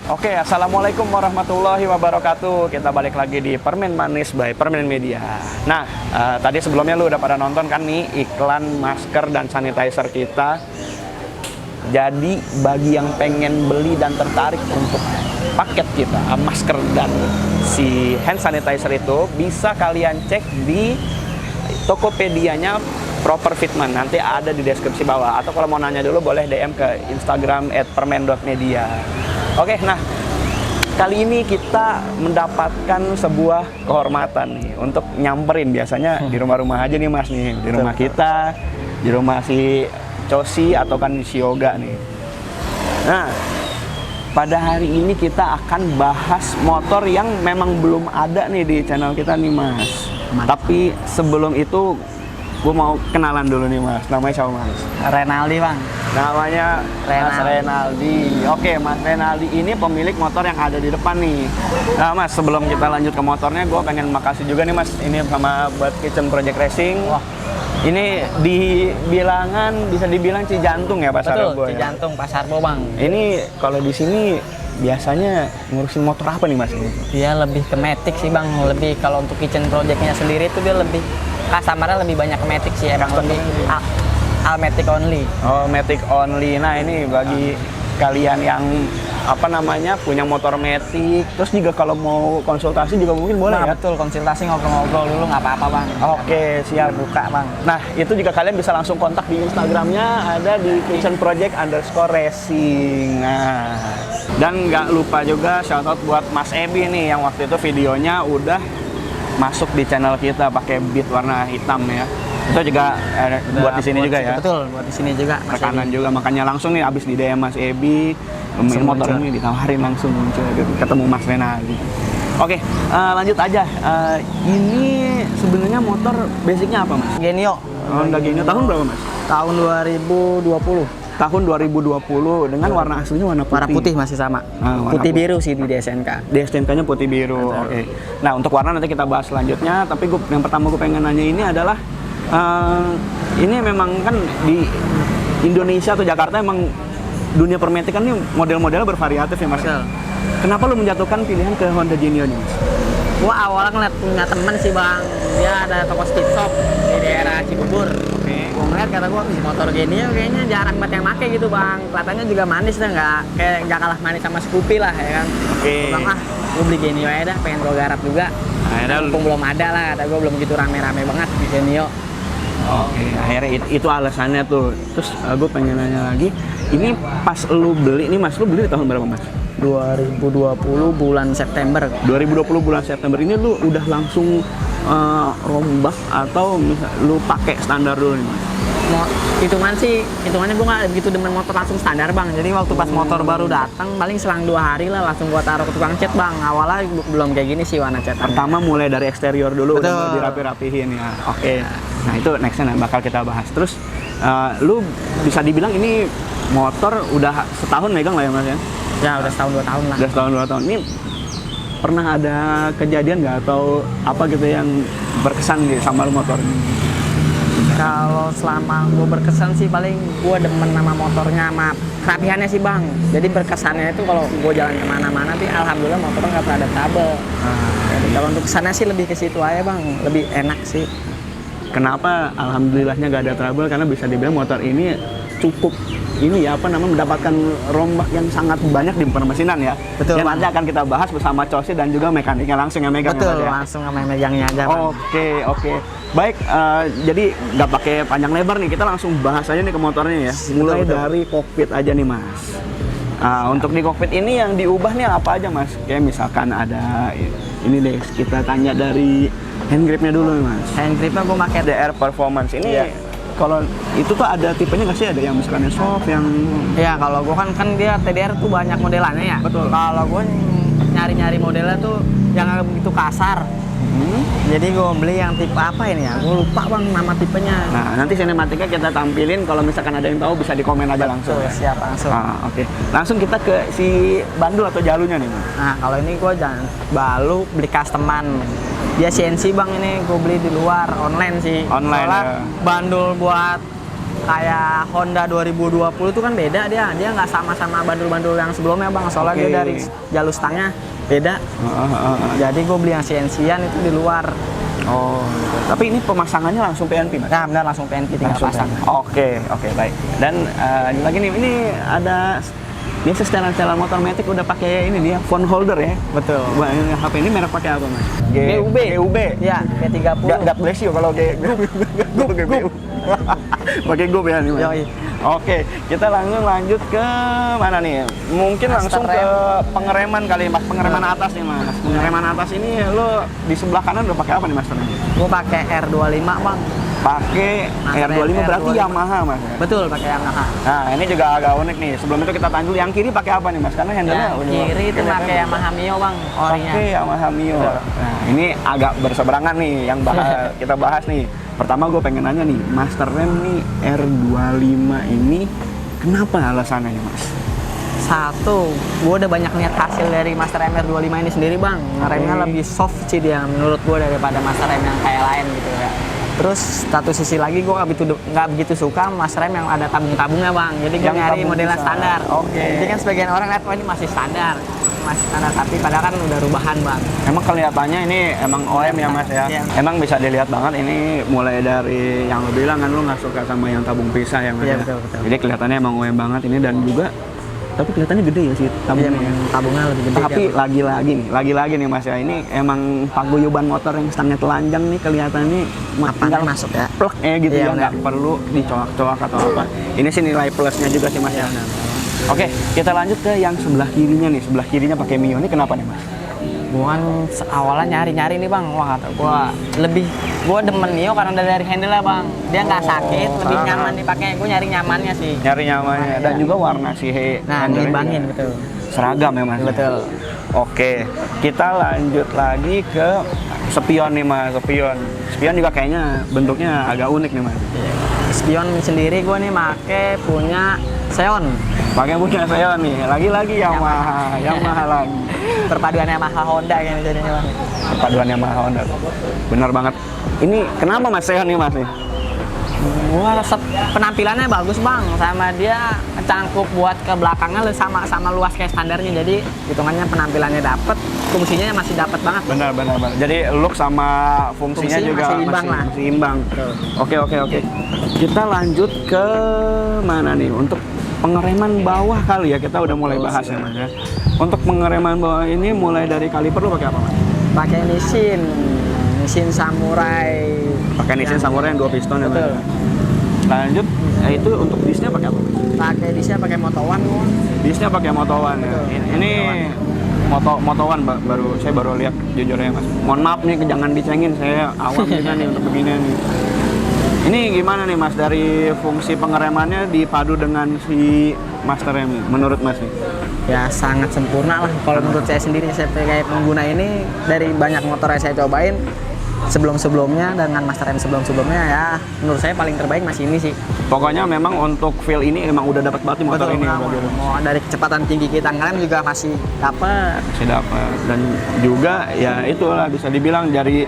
Oke, assalamualaikum warahmatullahi wabarakatuh. Kita balik lagi di Permen Manis by Permen Media. Nah, tadi sebelumnya lu udah pada nonton kan nih iklan masker dan sanitizer kita. Jadi bagi yang pengen beli dan tertarik untuk paket kita, masker dan si hand sanitizer itu, bisa kalian cek di Tokopedia-nya Proper Fitment. Nanti ada di deskripsi bawah. Atau kalau mau nanya dulu boleh DM ke Instagram @permen.media. Oke, nah kali ini kita mendapatkan sebuah kehormatan nih untuk nyamperin. Biasanya di rumah-rumah aja nih Mas nih, di rumah kita, di rumah si Cosi atau kan si Yoga nih. Nah, pada hari ini kita akan bahas motor yang memang belum ada nih di channel kita nih Mas. Tapi sebelum itu gue mau kenalan dulu nih Mas. Namanya siapa Mas? Renaldi Bang. Namanya Mas Renaldi. Oke, Mas Renaldi ini pemilik motor yang ada di depan nih. Nah Mas, sebelum kita lanjut ke motornya, gue pengen makasih juga nih Mas. Ini sama buat Kitchen Project Racing. Wah, ini di bilangan, bisa dibilang Cijantung ya Pasar Rebo. Betul, Cijantung ya? Pasar Rebo Bang. Ini kalau di sini biasanya ngurusin motor apa nih Mas? Dia lebih ke matic sih Bang. Lebih kalau untuk Kitchen Project-nya sendiri itu dia lebih customer-nya lebih banyak ke matic sih emang lebih Matic only. Oh, Matic only. Nah, ini bagi kalian yang apa namanya punya motor Matic, terus juga kalau mau konsultasi juga mungkin boleh ya? Betul, konsultasi ngobrol-ngobrol dulu nggak apa-apa Bang. Oke, siap. Buka Bang. Nah, itu juga kalian bisa langsung kontak di Instagramnya, ada di kitchenproject_racing. Nah, dan nggak lupa juga shoutout buat Mas Ebi nih yang waktu itu videonya udah masuk di channel kita pakai beat warna hitam ya. Itu juga buat di sini juga ya. Betul, buat di sini juga. Rekanan juga, makanya langsung nih abis di DM Mas Ebi, motor ini ditawarin langsung muncul ketemu Mas Renaldi. Oke, lanjut aja. Ini sebenarnya motor basicnya apa Mas? Genio. Honda Genio tahun berapa Mas? Tahun 2020. Tahun 2020 dengan warna aslinya warna putih. Warna putih masih sama. Putih biru sih di SNK. Di SNK-nya putih biru. Oke. Nah, untuk warna nanti kita bahas selanjutnya, tapi yang pertama gue pengen nanya ini adalah ini memang kan di Indonesia atau Jakarta emang dunia permetikan ini model-modelnya bervariatif ya Mas. Kenapa lu menjatuhkan pilihan ke Honda Genio nih Mas? Gua awalnya ngeliat punya temen sih Bang, dia ada toko speed shop di daerah Cibubur. Gua ngeliat, kata gua motor Genio kayaknya jarang banget yang make gitu Bang. Kelihatannya juga manis dah, nggak kalah manis sama Scoopy lah ya kan. Gua bilang gua beli Genio aja dah, pengen gua garap juga. Mumpung belum ada lah, kata gua belum gitu rame-rame banget di Genio. Oke, akhirnya itu alasannya tuh. Terus gue pengen nanya lagi, ini pas lu beli nih Mas, lu beli di tahun berapa Mas? 2020 bulan September. 2020 bulan September ini lu udah langsung rombak atau misal lu pakai standar dulu nih Mas? Hitungannya gue nggak begitu demen motor langsung standar Bang. Jadi waktu pas motor baru datang, paling selang 2 hari lah langsung gue taruh ke tukang cat Bang. Awalnya belum kayak gini sih warna cat. Pertama mulai dari eksterior dulu, betul, udah dirapi-rapihin ya. Oke. Nah itu nextnya bakal kita bahas. Terus lu bisa dibilang ini motor udah setahun megang lah ya Mas ya? Ya udah setahun 2 tahun lah. Udah setahun 2 tahun. Ini pernah ada kejadian nggak atau apa gitu yang berkesan gitu sama lu motor ini? Kalau selama gue berkesan sih paling gue demen sama motornya sama kerapihannya sih bang. Jadi berkesannya itu kalau gue jalan kemana-mana sih alhamdulillah motornya nggak pernah ada trouble. Jadi kalau untuk kesannya sih lebih ke situ aja bang, lebih enak sih. Kenapa alhamdulillahnya nggak ada trouble? Karena bisa dibilang motor ini cukup ini ya apa namanya mendapatkan rombak yang sangat banyak di permesinan ya. Betul. Yang nanti akan kita bahas bersama Cosi dan juga mekaniknya langsung yang megang. Betul, ya, langsung sama megangnya aja bang. Oke. Baik, jadi nggak pakai panjang lebar nih, kita langsung bahas aja nih ke motornya ya. Mulai Betul. dari kokpit aja nih mas. Untuk di kokpit ini yang diubah nih apa aja mas? Kayak misalkan ada ini deh, kita tanya dari hand gripnya dulu nih mas. Hand gripnya gue pakai DR Performance ini. Iya. Kalau itu tuh ada tipenya nggak sih? Ada yang misalkan yang soft, yang ya kalau gue kan dia TDR tuh banyak modelannya ya. Betul. Kalau gue nyari-nyari modelnya tuh yang nggak begitu kasar. Jadi gue beli yang tipe apa ini ya? Gue lupa bang nama tipenya. Nah, nanti sinematiknya kita tampilin. Kalau misalkan ada yang tahu bisa di komen aja langsung. Tuh, Ya. siap langsung. Oke. Langsung kita ke si bandul atau jalunya nih mas. Nah kalau ini gue jangan balu beli customan. Dia CNC bang ini gue beli di luar online sih. Online, Soalnya ya. bandul buat kayak Honda 2020 itu kan beda dia nggak sama bandul-bandul yang sebelumnya bang. Soalnya Oke. dia dari jalur stangnya beda. Jadi gue beli yang CNC-an itu di luar. Oh, tapi ini pemasangannya langsung PNP mas? Nah benar langsung PNP tinggal Langsung pasang. PNP. Oke, baik. Dan lagi nih, ini ada biasa setelan-setelan motor Matic udah pakai ini dia phone holder ya. Betul. Wah, ini HP ini merek pakai apa mas? GUB. GUB. Ya, P30. God bless you kalau GUB. Pakai GUB ya nih mas. Yoi. Oke, kita langsung lanjut ke mana nih? Mungkin Master langsung ke rem. pengereman kali mas. Pengereman atas nih mas. Pengereman atas ini lo di sebelah kanan udah pakai apa nih mas? Gue pakai R25 bang. Pakai Master R25 rem berarti R25. Yamaha mas. Betul pakai Yamaha. Nah, ini juga agak unik nih. Sebelum itu kita tanya dulu yang kiri pakai apa nih mas? Karena handle-nya Yang kiri itu pakai Yamaha Mio bang, orinya. Oke, Yamaha Mio. Betul. Nah, ini agak berseberangan nih yang kita bahas nih. Pertama gue pengen nanya nih, master rem nih R25 ini kenapa alasannya nih mas? Satu, gue udah banyak lihat hasil dari Master rem R25 ini sendiri bang. Remnya lebih soft sih dia menurut gue daripada Master rem yang kayak lain gitu ya. Terus satu sisi lagi gue nggak begitu suka Master rem yang ada tabung-tabungnya bang. Jadi gue Yang nyari tabung modelnya bisa. standar. Oke. Jadi kan sebagian orang lihat, oh ini masih standar. Tapi padahal kan udah rubahan bang. Emang kelihatannya ini emang OM ya mas ya? Iya. Emang bisa dilihat banget ini mulai dari yang lo bilang kan lo nggak suka sama yang tabung pisah ya mas Iya, ya? betul. Jadi kelihatannya emang OM banget ini dan juga tapi kelihatannya gede ya sih tabungnya ya. Tabungnya lebih gede. Tapi lagi-lagi nih mas ya, ini emang paguyuban motor yang stangnya telanjang nih kelihatannya Tinggal masuk ya. plek gitu Iya, ya, benar. nggak perlu dicoak-coak atau apa. Ini sih nilai plusnya juga sih mas ya. Oke, kita lanjut ke yang sebelah kirinya nih. Sebelah kirinya pakai Mio ini kenapa nih mas? Gua kan awalnya nyari-nyari nih bang, wah kata gua demen Mio karena dari handle-nya bang, dia nggak sakit, lebih nyaman dipakai. Gua nyari nyamannya sih. Nyari nyamannya dan juga warna si Nah, handle-nya ngimbangin juga betul. seragam ya mas. Betul. Oke, kita lanjut lagi ke spion nih mas. Spion juga kayaknya bentuknya agak unik nih mas. Spion sendiri gua nih make punya Xeon. Pakai punya saya nih, lagi-lagi Yamaha lagi. Perpaduan Yamaha Honda kayaknya jadinya bang. Perpaduan Yamaha Honda. Benar banget. Ini kenapa mas saya nih mas nih? Gua resep penampilannya bagus bang, sama dia cangkup buat ke belakangnya sama luas kayak standarnya. Jadi hitungannya penampilannya dapet, fungsinya masih dapet banget. Benar. Jadi look sama fungsinya juga masih imbang lah. masih imbang. Oke. Kita lanjut ke mana nih? Untuk pengereman bawah kali ya, kita udah mulai bahas ya mas ya. Untuk pengereman bawah ini mulai dari kaliper lu pakai apa mas? Pakai Nissin Samurai. Pakai Nissin Samurai yang 2 piston ya mas. Betul. Lanjut, itu untuk disnya pakai apa? Pakai disnya pakai Moto One gua. Disnya pakai Moto One ya. Betul. Ini Moto One saya baru lihat jujur ya mas. Mohon maaf nih, jangan dicengin, saya awam juga nih untuk beginian nih. Ini gimana nih mas dari fungsi pengeremannya dipadu dengan si master rem nih, menurut mas nih? Ya sangat sempurna lah kalau menurut saya sendiri. Saya sebagai pengguna ini dari banyak motor yang saya cobain, sebelum-sebelumnya dengan master rem sebelum-sebelumnya ya menurut saya paling terbaik masih ini sih. Pokoknya memang untuk feel ini emang udah dapat banget di motor ini. Bang. Mau dari kecepatan tinggi kita ngerem juga masih dapat. Masih dapat. Dan juga ya itulah bisa dibilang dari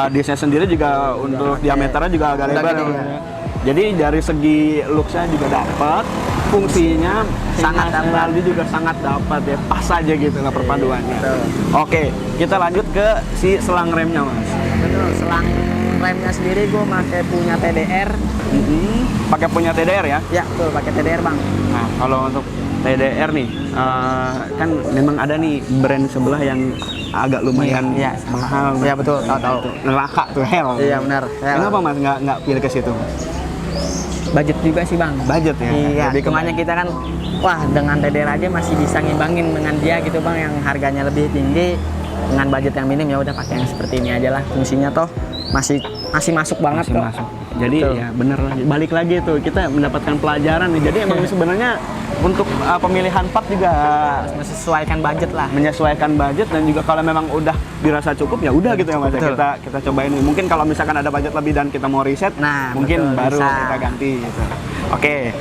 disnya sendiri juga untuk diameternya juga agak lebar. gede, Ya. Jadi dari segi looks-nya juga dapat, fungsinya Sangat dapat. juga sangat dapat ya, pas aja gitu lah perpaduannya. Betul. Oke, kita lanjut ke si selang remnya mas. Betul, selang remnya sendiri gue punya TDR. Pakai punya TDR ya? Ya betul, pakai TDR bang. Nah kalau untuk TDR nih, kan memang ada nih brand sebelah yang agak lumayan Iya, mahal. Iya betul, tahu. Neraka tuh hell. Iya benar. Kenapa mas nggak pilih ke situ mas? Budget juga sih bang. Budget ya? Iya, Lebih ke- hitungannya kita kan, wah dengan TDR aja masih bisa ngimbangin dengan dia gitu bang, yang harganya lebih tinggi dengan budget yang minim, ya udah pakai yang seperti ini aja lah. Fungsinya toh masih masuk banget Masih kok. masuk. Jadi Betul. ya bener lagi. Balik lagi tuh kita mendapatkan pelajaran nih. Jadi emang sebenarnya untuk pemilihan part juga Menyesuaikan budget lah. menyesuaikan budget, dan juga kalau memang udah dirasa cukup ya udah gitu ya mas. Betul. Kita cobain nih. Mungkin kalau misalkan ada budget lebih dan kita mau reset, Nah, mungkin betul, baru bisa. kita ganti gitu. Oke,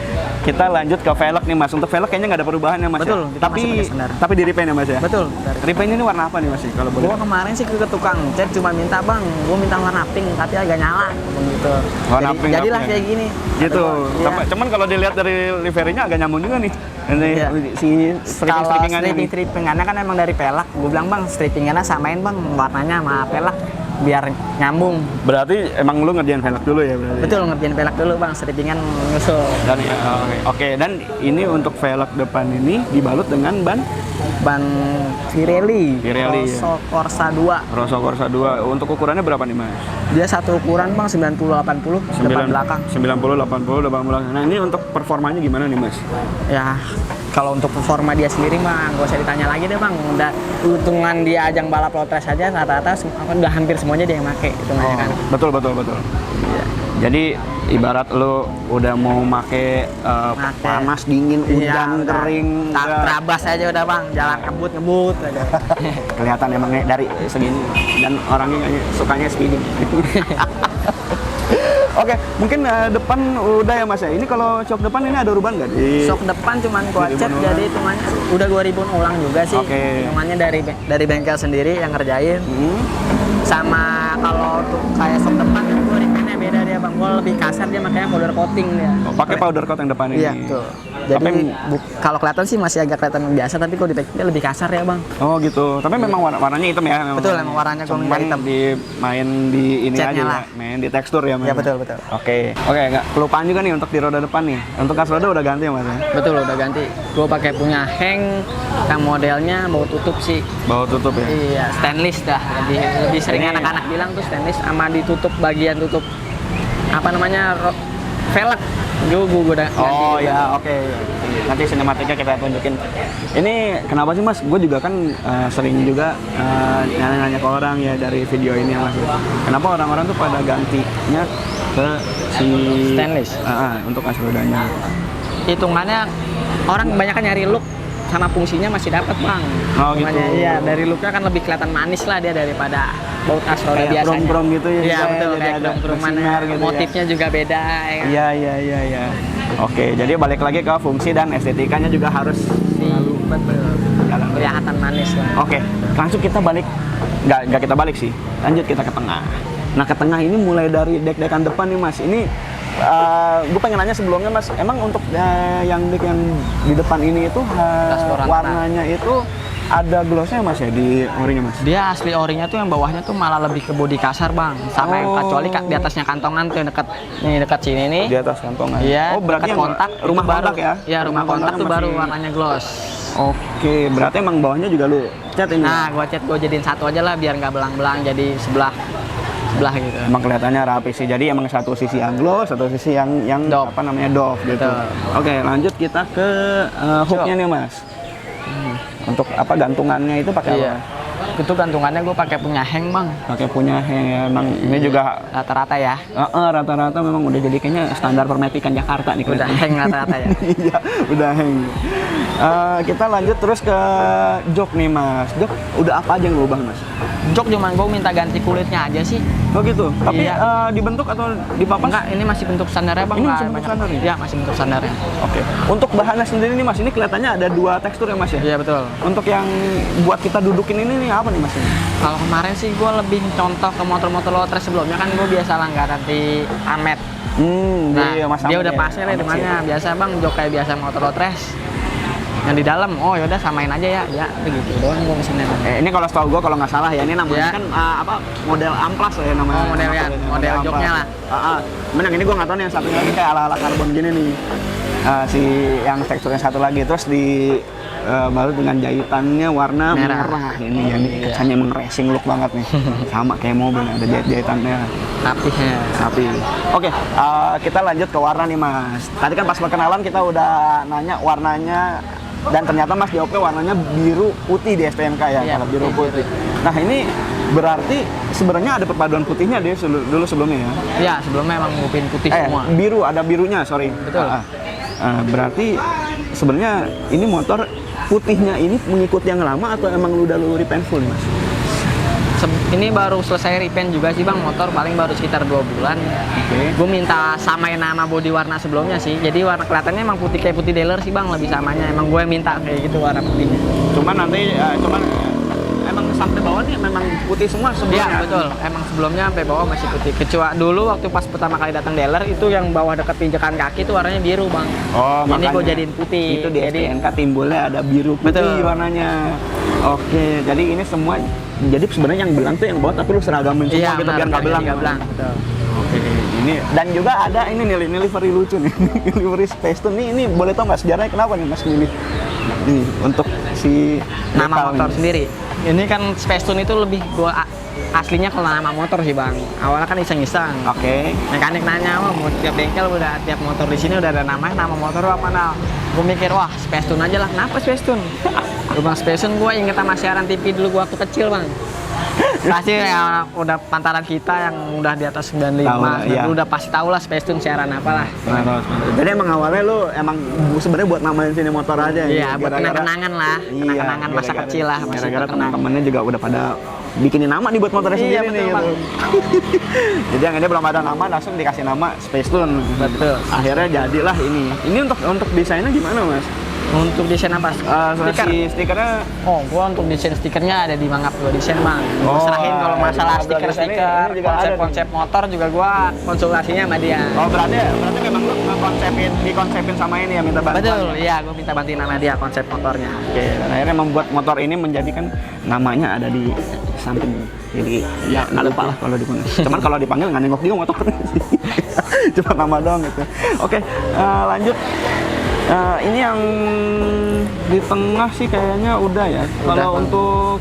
kita lanjut ke velg nih mas. Untuk velg kayaknya nggak ada perubahan ya mas. Betul, ya? kita masih pakai standar. Tapi di repaint ya mas ya. Betul. Repaint ini warna apa nih mas? Kalau boleh? Gua kemarin sih ke tukang cat cuma minta bang, gua minta warna pink tapi agak nyala gitu. Warna pink Jadilah tapi kayak gini. Gitu. Iya. Cuman kalau dilihat dari liverynya agak nyambung juga nih. Ini Iya. si Kalau stripping-strippingannya nih. strippingannya kan emang dari pelak. Gue bilang bang, strippingannya samain bang warnanya sama pelak biar nyambung. Berarti emang lu ngerjain velg dulu ya berarti? Betul, ngerjain pelak dulu bang, strippingan nyusul. Dan ya, oke. Dan ini untuk velg depan ini dibalut dengan ban Ban Pirelli, Pirelli, Rosso Corsa 2. Rosso Corsa 2. Untuk ukurannya berapa nih mas? Dia satu ukuran bang, 90-80 depan belakang. 90, 80, depan belakang. Nah ini untuk performanya gimana nih mas? Ya kalau untuk performa dia sendiri mah gak usah ditanya lagi deh bang. Udah hitungan dia ajang balap road race aja rata-rata udah hampir semuanya dia yang make hitungannya kan. Betul. Iya. Jadi ibarat lu udah mau make Make. panas, dingin, hujan, udah. kering, udah Terabas aja udah bang, jalan ngebut aja. kelihatan emangnya dari segini, dan orangnya kayaknya sukanya speeding. Oke, mungkin depan udah ya mas ya. Ini kalau shock depan ini ada uruban nggak? Sok depan cuman gua Di cat ribuan jadi hitungannya udah 2000 ulang juga sih. Oke. Hitungannya dari bengkel sendiri yang ngerjain. Sama kalau untuk kayak sok depan kan gua repaintnya beda dia bang. Gua lebih kasar dia makanya powder coating dia. Pakai powder coat yang depan ini. Iya, tuh. Jadi Tapi- kalau kelihatan sih masih agak kelihatan biasa, tapi kalau di packingnya lebih kasar ya bang. Oh gitu. Tapi memang warnanya hitam ya. Memang. Betul, emang warnanya gua minta Cuman hitam. main di ini Catnya aja lah. ya. Main di tekstur ya. Iya memang. betul. Oke, nggak kelupaan juga nih untuk di roda depan nih. Untuk kas roda udah ganti ya mas ya? Betul udah ganti. Gua pakai punya Heng yang modelnya mau tutup sih. Bawa tutup ya? Iya, stainless dah. Lebih sering Ini- anak-anak bilang tuh stainless sama ditutup bagian tutup apa namanya velg. Gue udah ganti Oh juga. ya, oke. Nanti sinematiknya kita tunjukin. Ini kenapa sih mas? Gue juga kan sering juga nanya-nanya ke orang ya dari video ini ya mas. Kenapa orang-orang tuh pada gantinya ke si Stainless. Untuk kas rodanya. Hitungannya orang kebanyakan nyari look sama fungsinya masih dapat bang. Oh, gitu. Hitungannya, iya, dari looknya kan lebih kelihatan manis lah dia daripada baut as roda Kayak biasanya. chrome-chrome gitu ya, Iya juga ya, betul, jadi kayak agak chrome-chromean bersinar gitu ya. motifnya juga beda. Ya kan? Iya. Oke, jadi balik lagi ke fungsi dan estetikanya juga harus Betul. jalan. Kelihatan manis lah. Oke, langsung kita balik. Nggak kita balik sih. Lanjut kita ke tengah. Nah, ke tengah ini mulai dari dek-dekan depan nih mas. Ini gue pengen nanya sebelumnya mas, emang untuk yang dek yang di depan ini itu Dashboard antara. warnanya itu ada glossnya mas ya di orinya mas? Dia asli orinya tuh yang bawahnya tuh malah lebih ke body kasar bang, sama yang kecuali di atasnya kantongan tuh yang dekat sini nih. Di atas kantongan. Iya. Oh berarti dekat yang kontak rumah itu baru. kontak ya? Iya rumah kontak tuh kontaknya baru masih- warnanya gloss. Oke, berarti emang bawahnya juga lu cat ini. Nah gua cat gua jadiin satu aja lah biar nggak belang-belang jadi sebelah gitu. Emang kelihatannya rapi sih. Jadi emang satu sisi yang gloss, satu sisi yang Doff. apa namanya doff gitu. Betul. Oke, lanjut kita ke hooknya nih mas. Untuk apa gantungannya itu pakai Iya. apa? Itu gantungannya gue pakai punya Heng bang. Pakai punya emang ini juga Rata-rata ya. rata-rata memang udah jadi kayaknya standar permetikan Jakarta nih. Udah Heng rata-rata ya. Iya, udah hang. Kita lanjut terus ke jok nih Mas. Jok udah apa aja yang lu ubah Mas? Jok cuman gue minta ganti kulitnya aja sih. Oh gitu. Tapi Iya. dibentuk atau dipapas? Enggak, ini masih bentuk standarnya bang. Ini nggak masih bentuk banyak. standar ya? Iya, masih bentuk standarnya. Oke. Untuk bahannya sendiri nih Mas, ini kelihatannya ada 2 tekstur ya Mas ya? Iya betul. Untuk yang buat kita dudukin ini nih apa nih Mas? Kalau kemarin sih gue lebih contoh ke motor-motor low trash sebelumnya kan gue biasa langganan di Amet. Nah, iya, Mas dia Amet udah ya. pasnya Amet depannya biasa bang, jok kayak biasa motor low trash. Yang di dalam, oh yaudah samain aja ya, begitu doang gue mesinnya. Ini kalau setahu gua kalau nggak salah ya ini namanya Ya. kan apa model amplas ya namanya. Oh, model ya, model Amplas. joknya lah. Cuman yang ini gua nggak tahu nih yang satunya lagi kayak ala-ala karbon gini nih. Si yang teksturnya satu lagi terus di baru dengan jahitannya warna merah ini ya nih kesannya emang racing look banget nih. Sama kayak mobil ada jahit-jahitannya. Tapi oke, kita lanjut ke warna nih Mas. Tadi kan pas perkenalan kita udah nanya warnanya dan ternyata Mas jawabnya warnanya biru putih di STNK ya, Iya, kalau biru putih. putih. Nah ini berarti sebenarnya ada perpaduan putihnya dia dulu sebelumnya ya? Iya, sebelumnya emang ngupin putih semua. Biru ada birunya, sorry. Betul. Berarti sebenarnya ini motor putihnya ini mengikut yang lama atau emang lu udah repaint full Mas? Ini baru selesai repaint juga sih bang, motor paling baru sekitar 2 bulan. Oke. Gue minta samain nama body warna sebelumnya sih, jadi warna kelihatannya emang putih kayak putih dealer sih bang, lebih samanya. Emang gue minta kayak gitu warna putihnya. Cuman nanti emang sampai bawah nih memang putih semua sebelumnya. Iya betul, emang sebelumnya sampai bawah masih putih. Kecuali dulu waktu pas pertama kali datang dealer itu yang bawah dekat pinjakan kaki itu warnanya biru bang. Oh, ini makanya gue jadiin putih. Itu di Jadi STNK timbulnya ada biru putih Betul. warnanya. Oke, jadi ini semua jadi sebenarnya yang belang tuh yang bawah tapi lu seragamin semua iya, gitu benar, biar nggak belang. nggak belang. Betul. Oke, ini dan juga ada ini nih livery lucu nih. Livery Space Tune ini boleh tau nggak sejarahnya kenapa nih Mas milih ini untuk si Nama Dekal motor ini? sendiri. Ini kan Space Tune itu lebih gua aslinya kalau nama motor sih bang. Awalnya kan iseng-iseng. Oke. Mekanik nanya, wah mau tiap bengkel udah tiap motor di sini udah ada namanya, nama motor apa nah? Gue mikir wah Space Tune aja lah. Kenapa Space Tune? Gue bilang Space Tune, gue inget sama siaran TV dulu gue waktu kecil bang. Pasti ya udah pantaran kita yang udah di atas 95, Tahu lah, iya. udah pasti tahu lah Space Tune siaran apalah. Jadi emang awalnya lu emang sebenarnya buat namain sini motor aja Iya, buat Gara-gara- kenang-kenangan lah, Iya, kenang-kenangan masa gara-gara- kecil lah, masih Gara-gara kenang. teman-temannya juga udah pada bikinin nama nih buat motornya Iya, sendiri betul, nih Bang. gitu. Jadi yang ini belum ada nama langsung dikasih nama Space Tune. Betul. Akhirnya jadilah ini. Ini untuk desainnya gimana Mas? Untuk desain apa? Stiker. Si stikernya Oh, gua untuk desain stikernya ada di Mangap gua desain bang. Gua Oh, serahin kalau di masalah Mangap Gua desain stiker-stiker, ini juga ada konsep-konsep motor juga gua konsultasinya sama dia. Oh berarti memang lu dikonsepin sama ini ya minta bantuan. Betul, iya gua minta bantuin sama dia konsep motornya. Oke, dan akhirnya membuat motor ini menjadikan namanya ada di samping. Jadi ya nggak lupa lah kalau dipanggil. Cuman kalau dipanggil nggak nengok juga motornya. Cuma nama doang gitu. Oke, lanjut. Ini yang di tengah sih kayaknya udah ya. Kalau untuk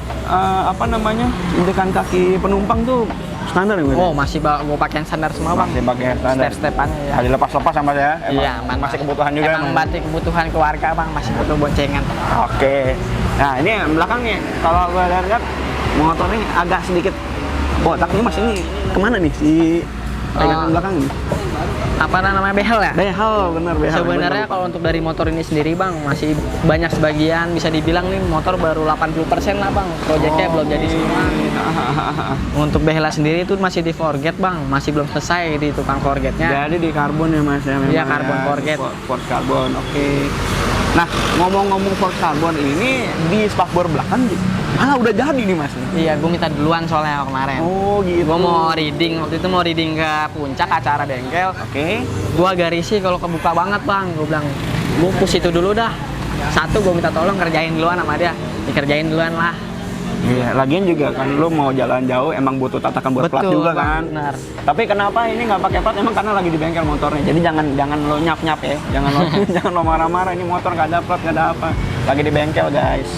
apa namanya injekan kaki penumpang tuh standar ya? Oh, masih gua pakai yang standar semua bang. Masih pakai standar. Step-stepannya ya. Ada lepas-lepas sama ya? Iya, aman, masih Bang. kebutuhan juga. Emang bantu kebutuhan keluarga bang, masih butuh boncengan. Oke. Nah ini yang belakang nih, kalau gue lihat motor ini agak sedikit botak nih Mas, ini kemana nih si pegangan belakang ini? Apa namanya behel ya? Behel, bener behel. Sebenarnya kalau untuk dari motor ini sendiri bang, masih banyak sebagian bisa dibilang nih motor baru 80% lah bang, proyeknya belum jadi semua. Untuk behela sendiri itu masih di forget bang, masih belum selesai di tukang forgetnya. Jadi di karbon ya Mas ya? Memang Iya, karbon ya. forget. Force karbon, oke. Nah ngomong-ngomong force karbon ini di spakbor belakang, udah jadi nih Mas? Iya, gue minta duluan soalnya kemarin. Oh gitu. Gue mau reading, waktu itu mau reading ke puncak acara bengkel. Oke. Gue agak risih kalau kebuka banget bang, gue bilang gue push itu dulu dah. Satu gue minta tolong kerjain duluan sama dia, dikerjain duluan lah. Iya, lagian juga kan lu mau jalan jauh emang butuh tatakan buat plat juga kan. Benar. Tapi kenapa ini nggak pakai plat? Emang karena lagi di bengkel motornya. Jadi jangan lo nyap ya, jangan lo jangan lo marah-marah ini motor nggak ada plat nggak ada apa. Lagi di bengkel guys.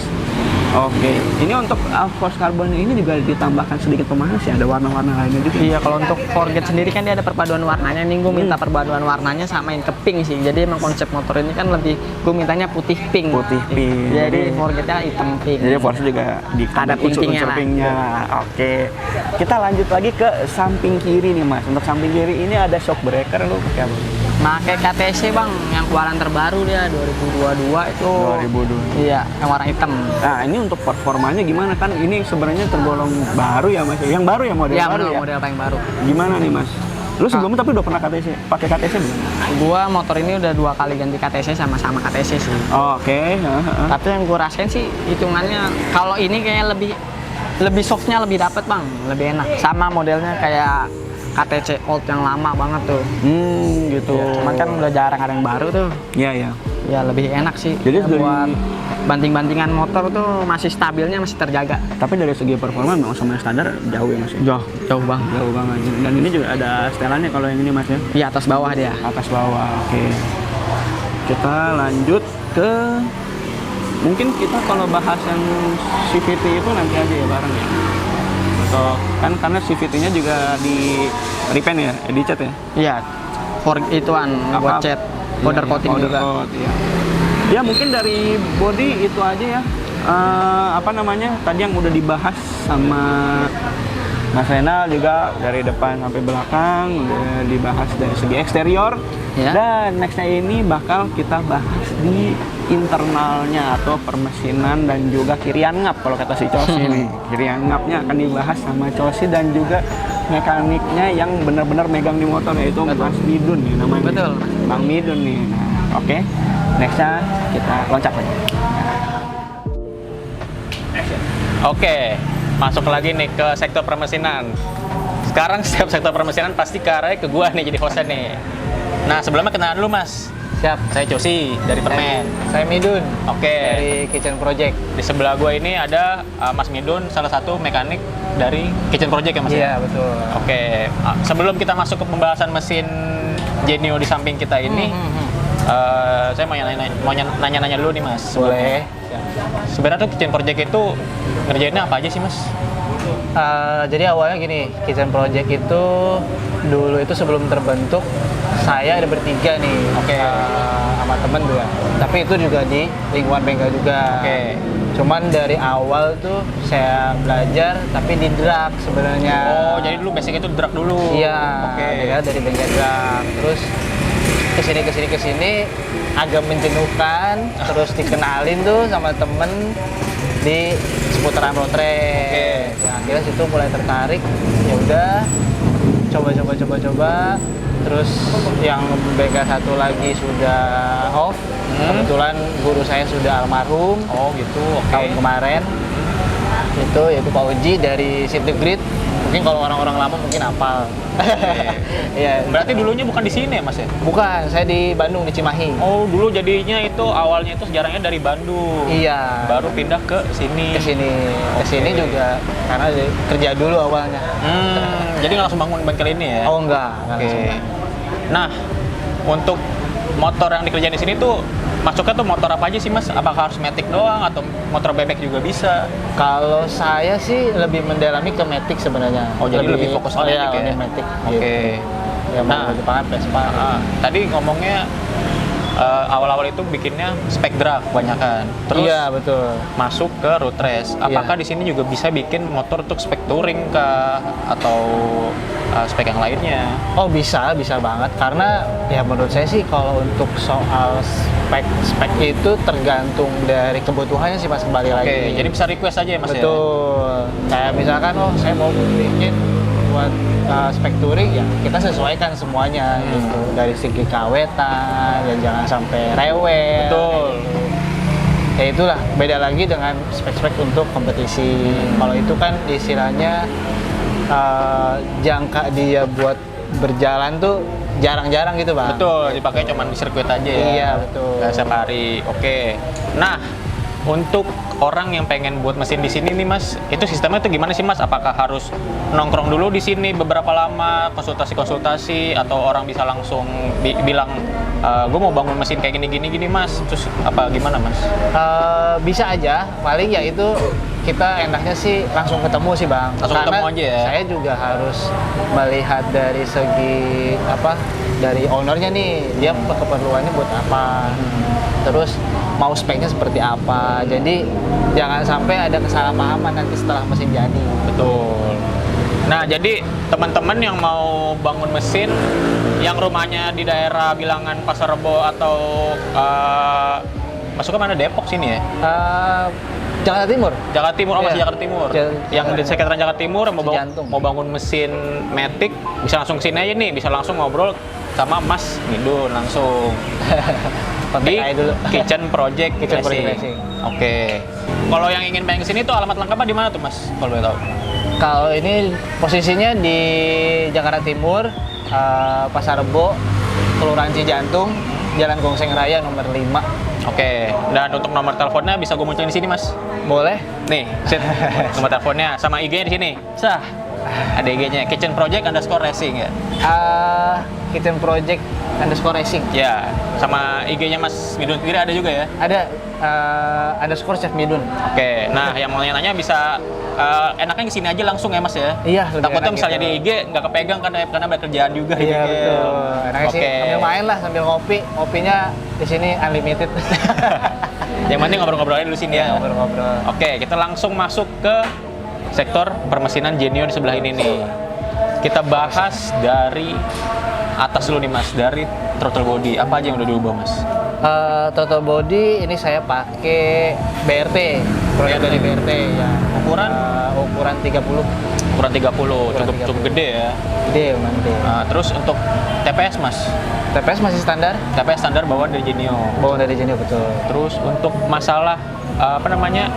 Oke. Ini untuk forged carbon ini juga ditambahkan sedikit pemanas ya, ada warna-warna lainnya juga. Iya, kalau untuk Forget sendiri kan dia ada perpaduan warnanya nih, gue minta perpaduan warnanya samain ke pink sih. Jadi emang konsep motor ini kan lebih, gue mintanya putih pink. Putih pink. Jadi Forgetnya hitam pink. Jadi Force juga di Ada unsur-unsur pink-pinknya pinknya. Oke. Kita lanjut lagi ke samping kiri nih Mas. Untuk samping kiri ini ada shock breaker, lu pakai apa? Pakai KTC bang, yang keluaran terbaru dia 2022 itu. 2002. Iya, yang warna hitam. Nah, ini untuk performanya gimana kan? Ini sebenarnya tergolong baru ya Mas. Yang baru ya, model Iya, baru ya. model paling baru. Gimana nih Mas? Lu sebelumnya tapi udah pernah KTC, pakai KTC belum? Gua motor ini udah 2 kali ganti KTC sama KTC sih. Oke. Tapi yang gue rasain sih hitungannya kalau ini kayak lebih softnya lebih dapet bang, lebih enak. Sama modelnya kayak KTC old yang lama banget tuh. Gitu. Ya, cuman kan udah jarang ada yang baru tuh. Iya, iya. Ya lebih enak sih. Jadi Ya, dari- buat banting-bantingan motor tuh masih stabilnya masih terjaga. Tapi dari segi performa memang sama yang standar jauh ya Mas. Jauh bang. Jauh banget. Dan ini juga ada setelannya kalau yang ini Mas ya. Iya atas bawah dia. Atas bawah. Oke. Kita lanjut ke mungkin kita kalau bahas yang CVT itu nanti aja ya bareng ya. Atau kan karena CVT-nya juga di repaint ya, dicat ya. Iya. For ituan buat cat, powder coating powder juga. coat, iya. Ya mungkin dari body itu aja ya. Apa namanya? Tadi yang udah dibahas sama Mas Renal juga dari depan sampai belakang udah dibahas dari segi eksterior. Ya. Dan nextnya ini bakal kita bahas di internalnya atau permesinan dan juga kirian ngap kalau kata si Cosi nih. Kirian ngapnya akan dibahas sama Cosi dan juga mekaniknya yang benar-benar megang di motor yaitu Mas Midun nih namanya. Betul. Bang Midun nih. Nah, oke. Nextnya kita loncat lagi. Oke, masuk lagi nih ke sektor permesinan. Sekarang setiap sektor permesinan pasti ke arahnya ke gua nih jadi hostnya nih. Nah sebelumnya kenalan dulu Mas. Siap. Saya Cosi dari Permen. Saya Midun Oke. dari Kitchen Project. Di sebelah gua ini ada Mas Midun, salah satu mekanik dari Kitchen Project ya Mas. Iya betul. Oke. Sebelum kita masuk ke pembahasan mesin Genio di samping kita ini, saya mau nanya-nanya dulu nih Mas. Boleh. Sebenarnya tuh Kitchen Project itu ngerjainnya apa aja sih Mas? Jadi awalnya gini, Kitchen Project itu dulu itu sebelum terbentuk saya ada bertiga nih, Oke. sama temen dua. Tapi itu juga di lingkungan bengkel juga. Oke. Cuman dari awal tuh saya belajar tapi di drag sebenarnya. Oh, jadi dulu basic itu drag dulu. Iya. Oke. Ya, dari bengkel drag. Terus kesini agak menjenuhkan. Terus dikenalin tuh sama temen di seputaran road track. Oke. Nah, akhirnya situ mulai tertarik. Ya udah, coba. Terus yang bengkel satu lagi sudah off. Kebetulan guru saya sudah almarhum. Oh gitu, oke. Tahun kemarin. Itu yaitu Pak Uji dari Sip the Grid. Mungkin kalau orang-orang lama mungkin hafal. Iya. Berarti dulunya bukan di sini ya Mas ya? Bukan, saya di Bandung di Cimahi. Oh dulu jadinya itu awalnya itu sejarahnya dari Bandung. Iya. Baru pindah ke sini. Ke sini juga karena kerja dulu awalnya. Jadi nggak langsung bangun bengkel ini ya? Oh enggak Oke. langsung. Nah, untuk motor yang dikerjain di sini tuh masuknya tuh motor apa aja sih Mas? Apakah harus Matic doang atau motor bebek juga bisa? Kalau saya sih lebih mendalami ke Matic sebenarnya. Oh, jadi lebih fokus ke iya, Matic ya? lebih Matic. Oke. Gitu. Ya mau Nah. Jepangan Vespa. Tadi ngomongnya awal-awal itu bikinnya spek drag kebanyakan. Terus Iya, betul. masuk ke road race. Apakah Iya. di sini juga bisa bikin motor untuk spek touring kah atau spek yang lainnya? Oh bisa banget karena ya menurut saya sih kalau untuk soal spek itu tergantung dari kebutuhannya sih Mas kembali lagi. Oke, jadi bisa request aja ya Mas ya? Betul. Kayak misalkan saya mau bikin buat spek touring ya kita sesuaikan semuanya gitu dari segi kawetan dan jangan sampai rewel. Betul. Ya itulah beda lagi dengan spek-spek untuk kompetisi. Kalau itu kan istilahnya jangka dia buat berjalan tuh jarang-jarang gitu Bang. Betul, dipakai cuma di sirkuit aja ya? Iya, betul. Nggak setiap hari, oke. Nah, untuk orang yang pengen buat mesin di sini nih Mas, itu sistemnya tuh gimana sih Mas? Apakah harus nongkrong dulu di sini beberapa lama, konsultasi-konsultasi, atau orang bisa langsung bilang, gue mau bangun mesin kayak gini Mas, terus apa gimana Mas? Bisa aja, paling ya itu kita enaknya sih langsung ketemu sih Bang. Langsung Karena ketemu aja ya? saya juga harus melihat dari segi apa, dari ownernya nih, dia keperluannya buat apa, terus mau speknya seperti apa. Jadi jangan sampai ada kesalahpahaman nanti setelah mesin jadi. Betul. Nah, jadi teman-teman yang mau bangun mesin, yang rumahnya di daerah Bilangan, Pasar Rebo, atau masuk ke mana, Depok sini ya? Jakarta Timur. Jakarta Timur, masih Iya. Jakarta Timur. Yang Yang di sekitaran Jakarta Timur yang Jantung. mau bangun mesin Matic, bisa langsung kesini aja nih, bisa langsung ngobrol sama Mas Midun langsung. kontak Di aja dulu. Kitchen Project Kitchen Project Racing. Racing. Oke. Kalau yang ingin pengen kesini tuh alamat lengkapnya di mana tuh Mas? Kalau boleh tahu. Kalau ini posisinya di Jakarta Timur, Pasar Rebo, Kelurahan Cijantung, Jalan Gongseng Raya nomor 5. Oke, dan untuk nomor teleponnya bisa gue munculin di sini, Mas. Boleh? Nih, set nomor teleponnya sama IG-nya di sini. Sah. Ada IG-nya Kitchen Project _Racing ya. Kitchen Project _Racing. Ya, sama IG-nya Mas Midun sendiri ada juga ya. Ada _Chef Midun. Oke, nah yang mau nanya bisa enaknya kesini aja langsung ya Mas ya. Iya, lebih Takutnya enak misalnya gitu. di IG nggak kepegang karena ada kerjaan juga di Iya IG. betul. Enaknya sih Oke. sambil main lah, sambil ngopi. Kopinya di sini unlimited. Yang penting ngobrol-ngobrol aja dulu sini ya. Iya, ngobrol-ngobrol. Oke, kita langsung masuk ke sektor permesinan Genio di sebelah ini nih. Kita bahas dari atas dulu nih Mas, dari throttle body. Apa aja yang udah diubah Mas? Throttle body ini saya pakai BRT, produk BRT. dari BRT ya. Ukuran? Ukuran 30. Ukuran 30, Ukuran cukup 30. gede ya. Gede nanti. Terus untuk TPS Mas, TPS masih standar, TPS standar bawaan dari Genio. bawaan dari Genio betul. Terus untuk masalah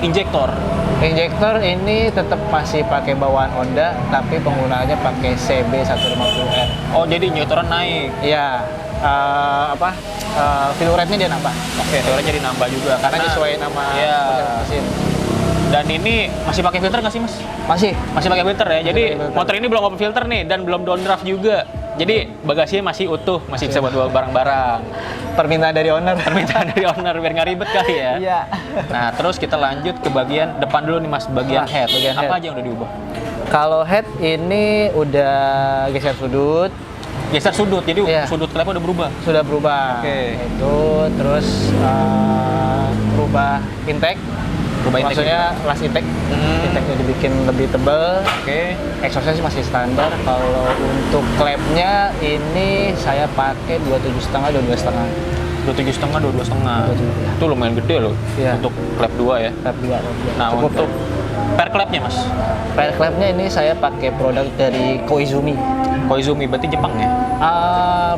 injektor. Injektor ini tetap masih pakai bawaan Honda, tapi penggunaannya pakai CB150R. Oh, jadi injektoran naik. Iya, fuel rate-nya dia nambah. Oke, teorinya jadi nambah juga Karena sesuai nama Iya. mesin. Dan ini masih pakai filter nggak sih Mas? Masih pakai filter ya. Jadi pakai filter. motor ini belum open filter nih dan belum downdraft juga. Jadi bagasinya masih utuh, masih bisa buat bawa barang-barang. Permintaan dari owner. Permintaan dari owner biar nggak ribet kali ya. Iya. Nah, terus kita lanjut ke bagian depan dulu nih Mas, bagian Nah, head. bagian Apa head. aja yang udah diubah? Kalau head ini udah geser sudut, Geser sudut, jadi Iya. sudut klepnya udah berubah. sudah berubah. Oke. Itu terus berubah intake. Berubah intake Maksudnya last intake. Intake-nya dibikin lebih tebal. Oke. Exhaustnya sih masih standar. Kalau untuk klepnya ini saya pakai 27,5, 22,5. 27,5, 22,5. 22,5. Itu lumayan gede loh Iya. untuk klep 2 ya. Klep 2. Nah, untuk per klepnya Mas, per klepnya ini saya pakai produk dari Koizumi. Koizumi berarti Jepang ya?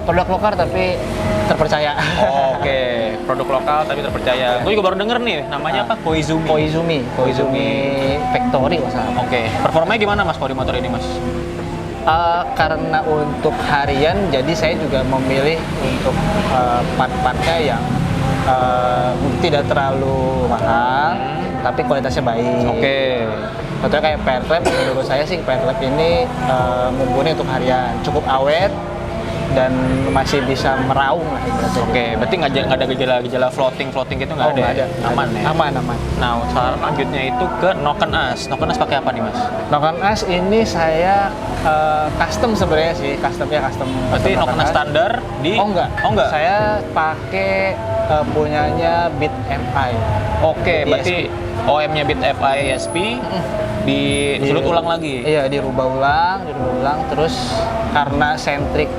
Produk lokal tapi terpercaya. Oke, produk lokal tapi terpercaya. Gue juga baru denger nih, namanya apa? Koizumi. Koizumi Factory masalah. Oke, performanya gimana Mas kalau di motor ini Mas? Karena untuk harian, jadi saya juga memilih untuk part-partnya yang tidak terlalu mahal, tapi kualitasnya baik. Oke. Contohnya kayak pair clap, menurut saya sih pair clap ini mumpuni untuk harian, cukup awet dan masih bisa meraung lah ibaratnya. Oke, berarti nggak ada gejala floating gitu nggak ada? Nggak Ya? Aman ya? Aman. Nah, saran lanjutnya itu ke Noken As. Noken As pakai apa nih Mas? Noken As ini saya custom sebenarnya sih, custom. Berarti Noken As standar di? Oh enggak. Oh enggak? Saya pakai punyanya Beat FI. Oke, berarti OM-nya Beat FI ESP di sudut ulang lagi? Iya, dirubah ulang, terus karena sentrik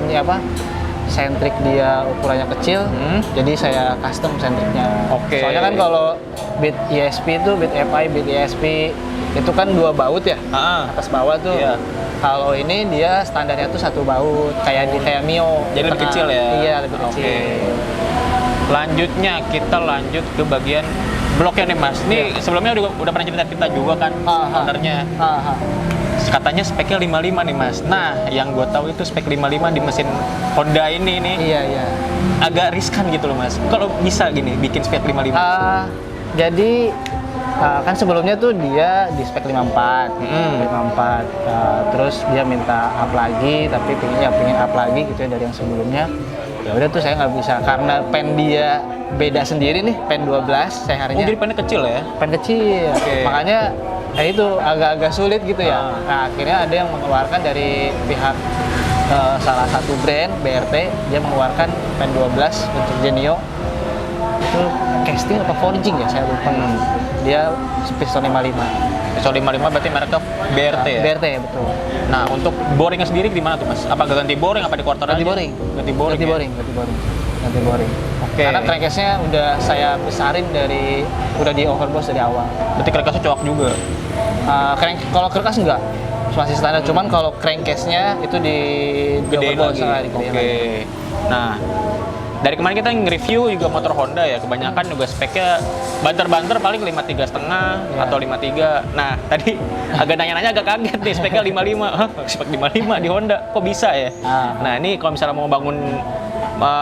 dia ukurannya kecil, jadi saya custom sentriknya. Oke. Soalnya kan kalau Beat ESP itu, Beat FI, Beat ESP itu kan 2 baut ya, atas bawah tuh. Iya. Kalau ini dia standarnya tuh 1 baut, kayak Mio. Jadi lebih Tengah. kecil ya? Iya, lebih kecil. Oke. Lanjutnya kita lanjut ke bagian bloknya nih Mas. Ini sebelumnya udah pernah cerita juga kan ownernya. Katanya speknya 55 nih Mas. Nah, yang gue tahu itu spek 55 di mesin Honda ini nih Iya. agak riskan gitu loh Mas. Kalau bisa gini bikin spek 55. Jadi Kan sebelumnya tuh dia di spek 54, Hmm. 54. Terus dia minta up lagi, tapi pengen up lagi gitu ya dari yang sebelumnya. Ya udah tuh saya nggak bisa karena pen dia beda sendiri nih, pen 12 saya Oh, harinya jadi pennya kecil ya? pen kecil. Oke. Makanya ya itu agak-agak sulit gitu ya. Nah, akhirnya ada yang mengeluarkan dari pihak salah satu brand BRT, dia mengeluarkan pen 12 untuk Genio. Itu casting apa forging ya, saya lupa. Dia piston 55. Pisau 55 berarti mereknya BRT ya? BRT betul. Nah, untuk boringnya sendiri gimana tuh Mas? Apa ganti boring, apa di quarter Ganti aja? boring. Ganti boring. Ganti ya? boring, ganti boring. Ganti boring. Oke. Karena crankcase-nya udah saya besarin udah di overboss dari awal. Berarti crankcase cowok juga. Kalau kerkas enggak, masih standar. Cuman kalau crankcase-nya itu di Gedein overboss, lagi. digedein Oke. lagi. Nah, dari kemarin kita nge-review juga motor Honda ya, kebanyakan juga speknya banter-banter paling 53,5 Ya. atau 53. Nah, tadi agak nanya-nanya agak kaget nih, speknya 55. Hah, spek 55 di Honda, kok bisa ya? Nah, ini kalau misalnya mau bangun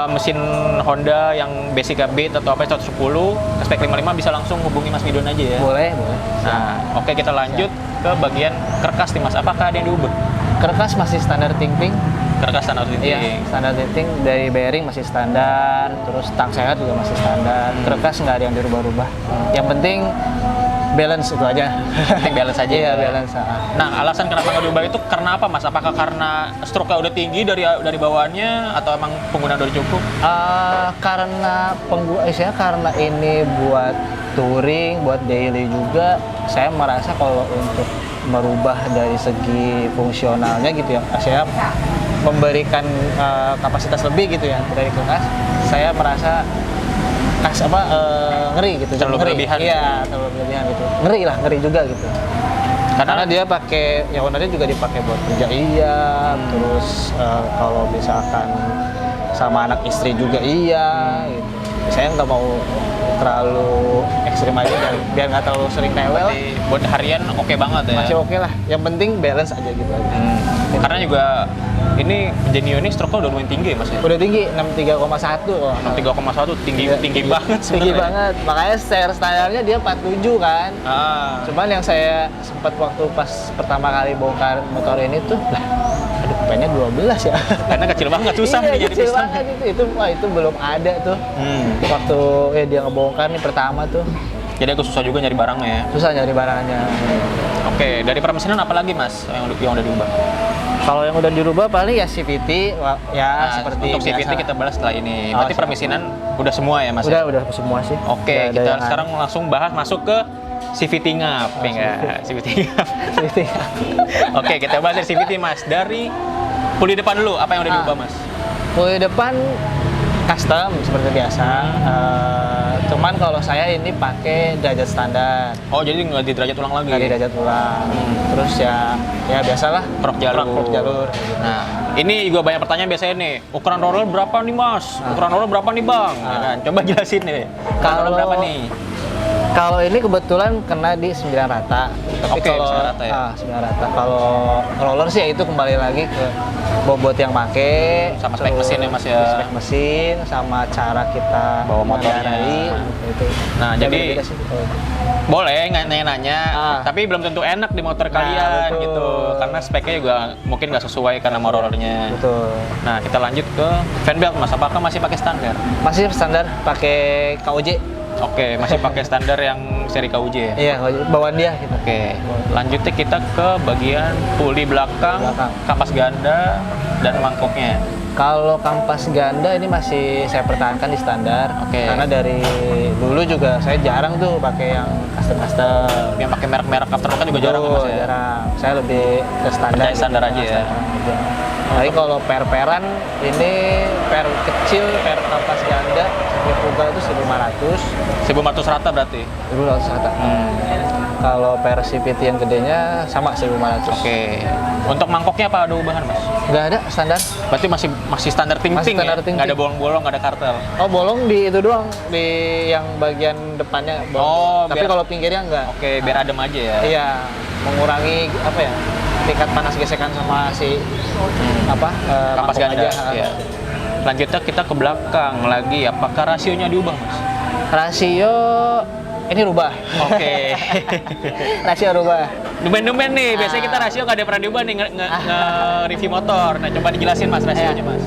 mesin Honda yang basicnya Beat atau apa 110, spek 55 bisa langsung hubungi Mas Midon aja ya. Boleh, boleh. Nah, oke kita lanjut ke bagian kerkas nih Mas. Apakah ada yang diubah? Kerkas masih standar ting-ting. Kerkas standar tinting. Iya, standar ting-ting. Dari bearing masih standar, terus tang sehat juga masih standar. Kerkas nggak ada yang dirubah-rubah. Yang penting balance itu aja. Penting balance aja. Iya, ya. balance. Nah, alasan kenapa nggak diubah itu karena apa Mas? Apakah karena stroke-nya udah tinggi dari bawaannya atau emang penggunaan udah cukup? Karena ini buat touring, buat daily juga, saya merasa kalau untuk merubah dari segi fungsionalnya gitu ya, saya memberikan kapasitas lebih gitu ya dari kertas, saya merasa ngeri gitu. Terlalu Ngeri. berlebihan. Iya, terlalu berlebihan gitu. Ngeri juga gitu. Karena dia pakai, ya Honda juga dipakai buat kerja terus kalau misalkan sama anak istri juga gitu. Saya nggak mau terlalu ekstrim aja biar nggak terlalu sering rewel. Berarti buat harian oke banget ya. Masih oke lah. Yang penting balance aja gitu aja. Karena juga ini Genio ini stroke-nya udah lumayan tinggi ya Mas ya. Udah tinggi 63,1 kok. 63,1 tinggi banget Tinggi sebenarnya. banget. Makanya share standarnya dia 47 kan. Cuman yang saya sempat waktu pas pertama kali bongkar motor ini tuh, aduh pennya 12 ya. Karena kecil banget, susah Iya, nih jadi kecil piston. banget itu belum ada tuh. Waktu dia ngebongkar nih pertama tuh. Jadi agak susah juga nyari barangnya ya. Susah nyari barangnya. Oke, dari permesinan apa lagi Mas yang udah diubah? Kalau yang udah dirubah paling ya CVT Nah, seperti untuk CVT biasa. kita bahas setelah ini. Oh, Berarti siap. permesinan udah semua ya Mas? ya? Udah semua sih. Oke, Udah ada kita yang sekarang langsung bahas masuk ke CVT ngap, ya nggak? CVT ngap. CVT. Oke, kita bahas dari CVT Mas. Dari puli depan dulu, apa yang udah diubah Mas? Puli depan custom seperti biasa. Cuman kalau saya ini pakai derajat standar, Oh, jadi nggak di derajat ulang lagi? nggak di derajat ulang. Terus ya biasalah Krok jalur. krok jalur. Nah, ini juga banyak pertanyaan biasanya nih. Ukuran roller berapa nih Mas? Ukuran roller berapa nih Bang? Ya kan? Coba jelasin nih. Ukuran Kalau- roller berapa nih? Kalau ini kebetulan kena di 9 rata. Tapi Oke, kalau 9 rata ya. 9 rata. Kalau roller sih ya itu kembali lagi ke bobot yang pakai, Sama spek terus mesin ya, Mas, ya. Spek mesin sama cara kita Bawa motornya. mengendarai, itu. Nah, Ya, jadi beda-beda sih. boleh nanya-nanya, Ah. tapi belum tentu enak di motor kalian betul. gitu. Karena speknya juga mungkin nggak sesuai karena sama rollernya. Betul. Nah, kita lanjut ke fan belt Mas. Apakah masih pakai standar? Masih standar pakai KOJ. Oke, masih pakai standar yang seri KUJ ya? Iya, bawaan dia gitu. Oke, lanjutnya kita ke bagian puli belakang, Belakang. kapas ganda, dan mangkoknya. Kalau kampas ganda ini masih saya pertahankan di standar. Oke. Karena dari dulu juga saya jarang tuh pakai yang custom. Yang pakai merek-merek aftermarket juga jarang Mas ya? Jarang. Saya lebih ke standar. Percaya standar aja ya? Tapi kalau per-peran ini per kecil, per kampas ganda, centrifugal itu 1.500. 1.400 rata berarti? 1.200 rata. Kalau per CVT yang gedenya sama 1.500. Oke. Untuk mangkoknya apa ada ubahan Mas? Nggak ada standar. Berarti masih standar ting-ting Masih standar ya? ting-ting. Nggak ada bolong-bolong, nggak ada kartel? Oh, bolong di itu doang, di yang bagian depannya bolong. Oh, Tapi biar- kalau pinggirnya enggak. Oke, biar adem aja ya? Iya, mengurangi apa ya? Tingkat panas gesekan sama si Kapas mangkok ganda. aja. Iya. Lanjutnya kita ke belakang lagi. Apakah rasionya diubah Mas? Rasio ini rubah. Oke. Rasio rubah. Dumen-dumen nih, biasanya kita rasio nggak ada pernah diubah nih nge-review motor. Nah, coba dijelasin Mas rasionya, Mas.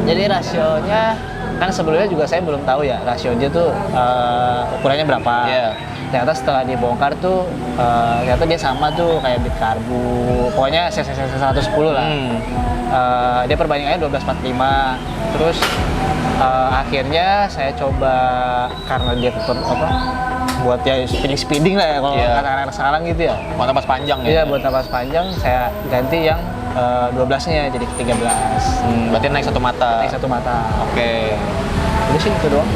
Jadi rasionya kan sebelumnya juga saya belum tahu ya rasionya tuh ukurannya berapa. Iya. Ternyata setelah dibongkar tuh ternyata dia sama tuh kayak bit karbu. Pokoknya CC 110 lah. Dia perbandingannya 1245. Terus akhirnya saya coba karena dia buat ya speeding lah ya kalau Iya. anak-anak sekarang gitu ya. Buat napas panjang ya. Iya, buat napas panjang saya ganti yang 12-nya jadi ke 13. Berarti naik satu mata. Naik satu mata. Oke. Udah sih itu doang.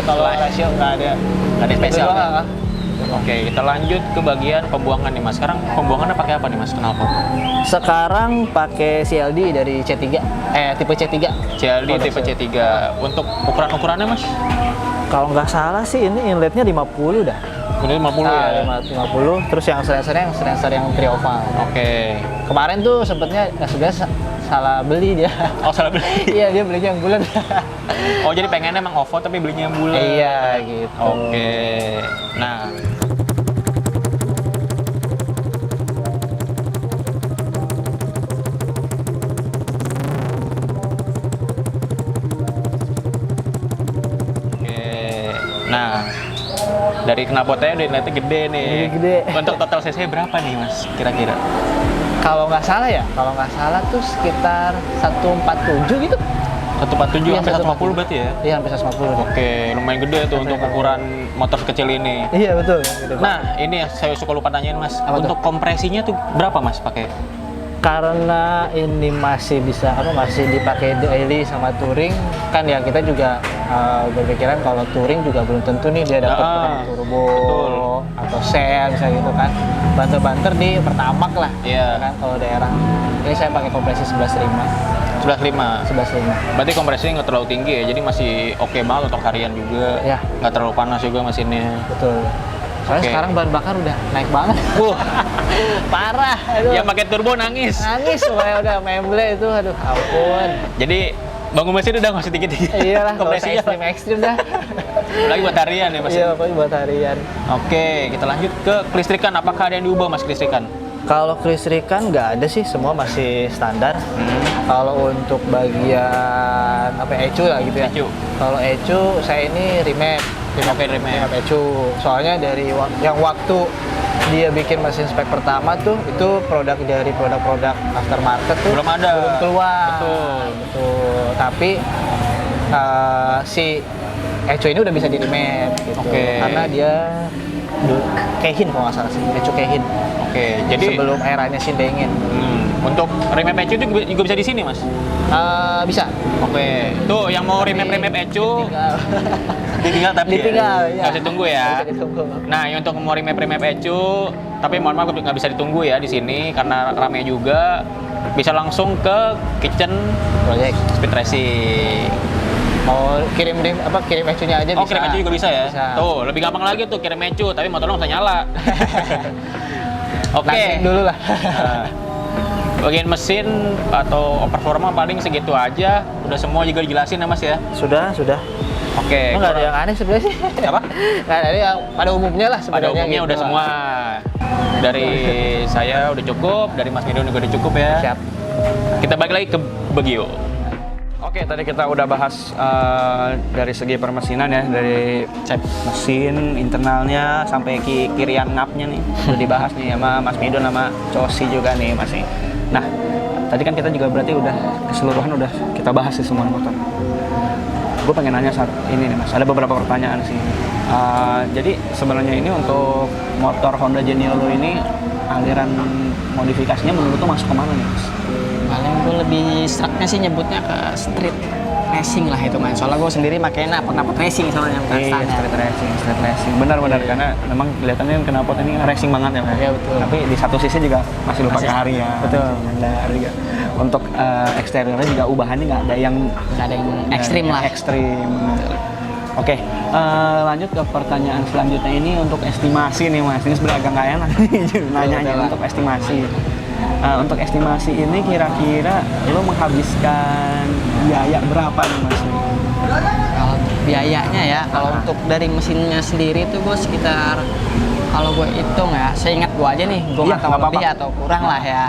Kalau rasio nggak ada Nggak ada spesial, Itu doang, ya? ah. Oke, kita lanjut ke bagian pembuangan nih Mas. Sekarang pembuangannya pakai apa nih Mas? Knalpot. Sekarang pakai CLD dari C3. Tipe C3. CLD Produk tipe C3. Untuk ukuran-ukurannya Mas? Kalau nggak salah sih ini inletnya 50 dah. Ini 50 ya. 50. Terus yang sensor yang trioval. Oke. Kemarin tuh sempetnya sebenarnya salah beli dia. Oh, salah beli. Iya, dia belinya yang bulat. Oh, jadi pengennya emang off-road tapi belinya yang bulat. Iya, gitu. Oke. Nah, oke. Nah, dari knalpotnya udah inletnya gede nih. Gede. Untuk total cc berapa nih Mas kira-kira? Kalau nggak salah tuh sekitar 147 gitu. 147 Iya, sampai 150 berarti ya? Iya, sampai 150. Oke, lumayan gede tuh untuk ukuran motor sekecil ini. Iya, betul. Gede banget. Nah, ini ya saya suka lupa tanyain Mas. Apa tuh? Untuk kompresinya tuh berapa Mas pakai? Karena ini masih masih dipakai daily sama touring, kan ya kita juga berpikiran kalau touring juga belum tentu nih dia dapat turbo betul. atau sel misalnya gitu kan. Banter-banter di Pertamax lah. Iya. Kan kalau daerah. Ini saya pakai kompresi 11.5. 11.5. 11.5. Berarti kompresinya nggak terlalu tinggi ya, jadi masih oke banget untuk harian juga. Ya. Nggak terlalu panas juga mesinnya. Betul. Soalnya Oke. sekarang bahan bakar udah naik banget. Parah. Aduh. Yang pakai turbo nangis. Nangis supaya udah memble itu, aduh ampun. Jadi bangun mesin udah nggak usah dikit-dikit. Iyalah, kalau kompresinya. ekstrim dah. Lagi buat harian ya Mas. Iya, pokoknya buat harian. Oke, kita lanjut ke kelistrikan. Apakah ada yang diubah Mas kelistrikan? Kalau kelistrikan nggak ada sih, semua masih standar. Kalau untuk bagian ECU lah gitu ya. ECU. Kalau ECU saya ini remap. Oke, remap. ECU. Soalnya dari yang waktu dia bikin mesin spek pertama tuh itu dari produk-produk aftermarket tuh Belum ada. belum keluar. Betul. Tapi si ECU ini udah bisa di remap gitu. Oke. Karena dia Keihin kalau nggak salah sih, ECU Keihin. Oke, jadi Sebelum eranya Shindengin. untuk remap ECU itu juga bisa di sini Mas? Bisa. Oke, tuh yang mau remap ECU ditinggal tapi Ditinggal, ya. ya. Nggak usah ditunggu ya. Bisa ditunggu. Nah, yang untuk mau remap ECU, tapi mohon maaf nggak bisa ditunggu ya di sini karena rame juga. Bisa langsung ke Kitchen Project. Speed Racing. Mau kirim ECU-nya aja Oh, bisa. kirim ECU juga bisa ya? Bisa. Tuh, lebih gampang lagi tuh kirim ECU, tapi motor lo nggak usah nyala. Oke. Langsung dulu lah. Nah, bagian mesin atau performa paling segitu aja. Udah semua juga dijelasin ya Mas ya? Sudah. Oke. Nggak ada yang aneh sebenarnya sih. Apa? Nggak ada yang pada umumnya lah Pada sebenarnya. umumnya gitu udah lah. semua. Dari saya udah cukup, dari Mas Midon juga udah cukup ya. Siap. Kita balik lagi ke Bagio. Oke, tadi kita udah bahas dari segi permesinan ya, dari cek mesin internalnya sampai kirian ngapnya nih udah dibahas nih sama Mas Midon sama Cosi juga nih Mas nih. Nah, tadi kan kita juga berarti udah keseluruhan udah kita bahas sih semua motor. Gue pengen nanya saat ini nih Mas, ada beberapa pertanyaan sih. Jadi sebenarnya ini untuk motor Honda Geniolo ini aliran modifikasinya menurut lo masuk kemana nih Mas? Paling gue lebih straknya sih nyebutnya ke street racing lah itu man. Soalnya gue sendiri makanya knalpot racing soalnya bukan Iya, standar. street racing. Benar-benar karena memang kelihatannya knalpot ini racing banget ya, Pak. Iya, betul. Tapi di satu sisi juga masih lupa Masih- hari ya. betul. Nyandar juga. Untuk eksteriornya juga ubahannya nggak ada yang Ekstrim lah. Ekstrim. Oke, lanjut ke pertanyaan selanjutnya ini untuk estimasi nih Mas. Ini sebenarnya agak nggak enak nanyanya untuk estimasi. Untuk estimasi ini kira-kira lo menghabiskan biaya berapa nih Mas? Kalau biayanya ya, kalau untuk dari mesinnya sendiri itu gue sekitar, kalau gue hitung ya, seingat gue aja nih, gue Iya, nggak tahu nggak apa-apa. lebih atau kurang lah ya.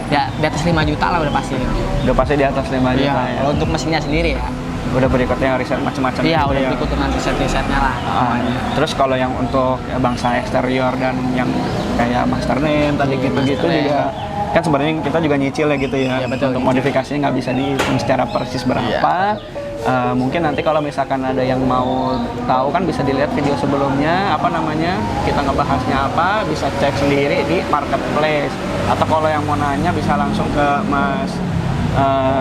Ya di atas 5 juta lah udah pasti. Udah pasti di atas 5 Iya, juta ya. kalau untuk mesinnya sendiri ya. Udah berikutnya riset macam-macam Iya, gitu udah ya. berikut dengan riset-risetnya lah. Terus kalau yang untuk bangsa eksterior dan yang kayak master name tadi gitu-gitu master name. juga kan sebenarnya kita juga nyicil ya gitu ya. Iya, betul, Untuk nyicil. modifikasinya nggak bisa dihitung secara persis berapa. Mungkin nanti kalau misalkan ada yang mau tahu kan bisa dilihat video sebelumnya apa namanya, kita ngebahasnya apa, bisa cek sendiri di marketplace, atau kalau yang mau nanya bisa langsung ke Mas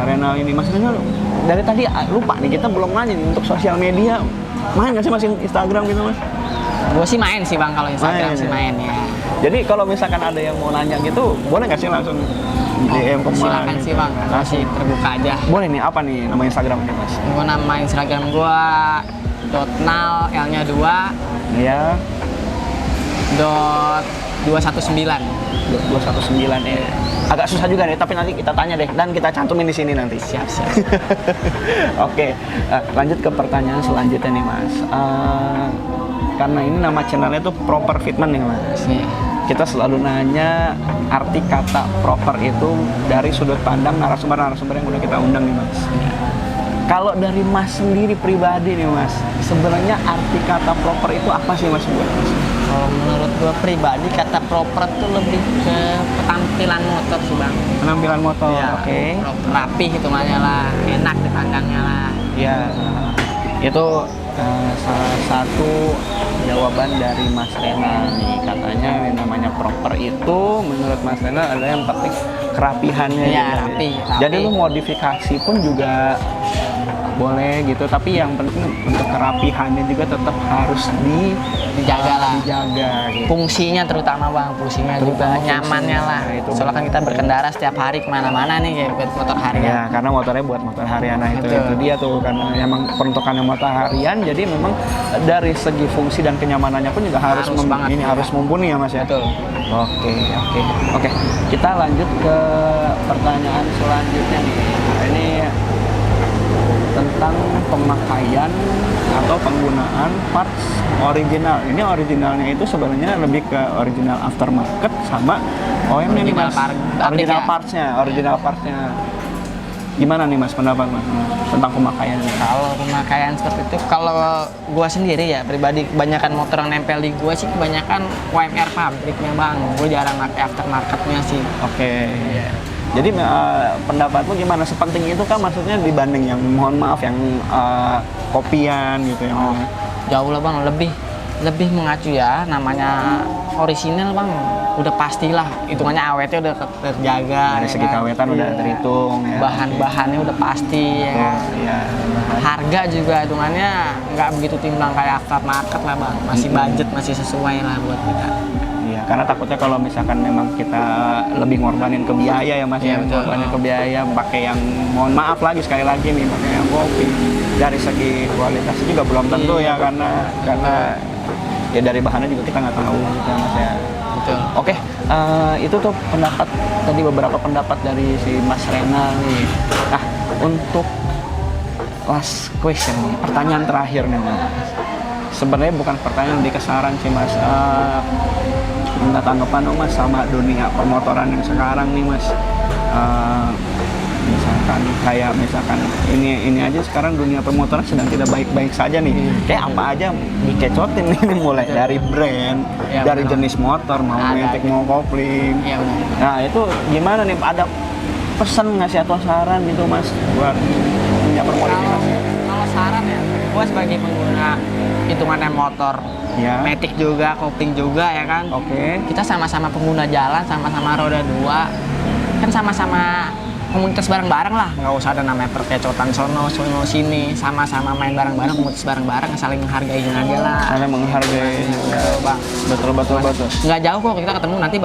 Renal ini. Mas Renal dari tadi lupa nih, kita belum nanya nih untuk sosial media, main nggak sih Mas Instagram gitu Mas? Gue sih main sih bang, kalau Instagram Main, sih ya? main ya. Jadi kalau misalkan ada yang mau nanya gitu, boleh nggak sih langsung DM ke Mas? Silakan sih bang, masih terbuka aja. Boleh nih, apa nih nama Instagramnya Mas? Gue nama Instagram gue .nal L-nya 2 Iya, .219. 219 ya. Agak susah juga nih, tapi nanti kita tanya deh dan kita cantumin di sini nanti. Siap. Oke, lanjut ke pertanyaan selanjutnya nih Mas. Karena ini nama channelnya tuh Proper Fitment nih Mas. Iya. Kita selalu nanya arti kata proper itu dari sudut pandang narasumber-narasumber yang udah kita undang nih Mas. Kalau dari Mas sendiri pribadi nih Mas, sebenarnya arti kata proper itu apa sih Mas buat Mas? Kalau menurut gue pribadi kata proper tuh lebih ke tampilan motor sih bang. Penampilan motor, Iya, oke. rapih hitungannya lah, enak dipandangnya lah. Ya, itu salah satu jawaban dari Mas Renal nih. Katanya yang namanya proper itu menurut Mas Renal adalah yang penting kerapihannya. Iya, gitu. rapi. Jadi lu modifikasi pun juga boleh gitu, tapi yang penting untuk kerapihannya juga tetap harus Dijaga lah. dijaga gitu. Fungsinya terutama bang, fungsinya Terutama juga nyamannya fungsinya, lah. itu Soalnya kan benar. kita berkendara setiap hari kemana-mana nih kayak buat motor harian. Ya, karena motornya buat motor harian, nah Betul. itu dia tuh, karena emang peruntukannya motor harian, jadi memang dari segi fungsi dan kenyamanannya pun juga harus, Harus banget, ini ya. harus mumpuni ya Mas ya. Betul. Oke. Kita lanjut ke pertanyaan selanjutnya nih. Nah, ini tentang pemakaian atau penggunaan parts original. Ini originalnya itu sebenarnya lebih ke original aftermarket sama OEM nih Original Mas. pabrik ya. Original partsnya. Gimana nih Mas pendapat Mas tentang pemakaiannya? Kalau pemakaian seperti itu, kalau gua sendiri ya pribadi, kebanyakan motor yang nempel di gua sih kebanyakan OMR pabriknya bang. Gua jarang pakai aftermarketnya sih. Oke. Jadi pendapatmu gimana? Sepenting itu kan maksudnya dibanding yang mohon maaf yang kopian gitu ya? Jauh lah bang, lebih mengacu ya, namanya orisinal bang, udah pastilah hitungannya awetnya udah terjaga. Dari ya segi kan? kawetan udah Iya. terhitung ya. Bahan-bahannya udah pasti ya kan? Iya. Harga juga hitungannya nggak begitu timbang kayak aftermarket lah bang, masih budget, masih sesuai lah buat kita. Iya, karena takutnya kalau misalkan memang kita lebih ngorbanin ke biaya ya Mas, Iya, ya, betul. ngorbanin ke biaya, pakai yang mohon maaf lagi sekali lagi nih, pakai yang kopi. Dari segi kualitasnya juga belum tentu ya, karena ya dari bahannya juga kita nggak tahu gitu ya Mas ya. Betul. Oke, itu tuh pendapat tadi, beberapa pendapat dari si Mas Renal nih. Nah, untuk last question nih, pertanyaan terakhir nih Mas. Sebenarnya bukan pertanyaan, lebih ke saran sih Mas. Minta tanggapan dong Mas sama dunia pemotoran yang sekarang nih Mas. Misalkan ini aja sekarang dunia pemotoran sedang tidak baik-baik saja nih. Kayak apa aja dikecotin nih, mulai dari brand, Ya, dari betul. jenis motor, mau Ada matic, aja. mau kopling. Iya benar. Nah itu gimana nih? Ada pesan nggak sih atau saran gitu Mas buat dunia permodifikasi? Kalau saran ya, gua sebagai pengguna hitungannya motor, Ya. matic juga, kopling juga ya kan. Oke. Kita sama-sama pengguna jalan, sama-sama roda 2, kan sama-sama komunitas bareng-bareng lah, nggak usah ada namanya perkecotan sono sini, sama-sama main bareng-bareng, komunitas bareng-bareng, saling menghargai aja lah. Saling menghargai. Betul, bang. Betul. Nggak jauh kok kita ketemu, nanti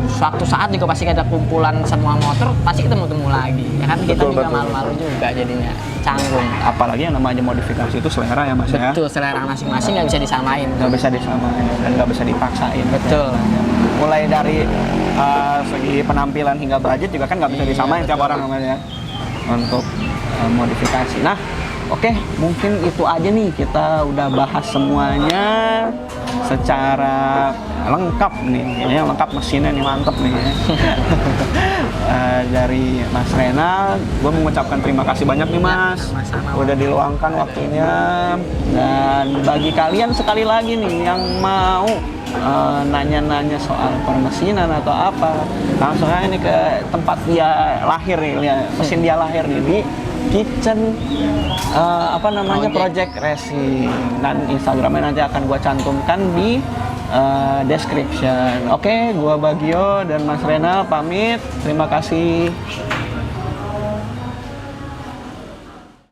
suatu saat juga pasti ada kumpulan semua motor, pasti ketemu lagi ya kan. Kita juga Betul. malu-malu juga jadinya, canggung. Apalagi yang namanya modifikasi itu selera ya Mas ya. Betul, selera masing-masing nggak bisa disamain. Nggak bisa disamain dan nggak bisa dipaksain. Betul. Mulai dari segi penampilan hingga budget juga kan nggak bisa Iya, disamain tiap betul. orang namanya untuk modifikasi. Nah, Oke, mungkin itu aja nih, kita udah bahas semuanya secara lengkap nih, kayaknya lengkap mesinnya nih, mantep nih ya. Dari Mas Renal, gue mengucapkan terima kasih banyak nih Mas, sama-sama. udah diluangkan waktunya. Dan bagi kalian sekali lagi nih yang mau nanya-nanya soal permesinan atau apa, langsung aja nih ke tempat dia lahir nih, mesin dia lahir nih di Kitchen Project Racing, dan Instagramnya nanti akan gua cantumkan di description. Oke, gua Bagio dan Mas Renal pamit. Terima kasih.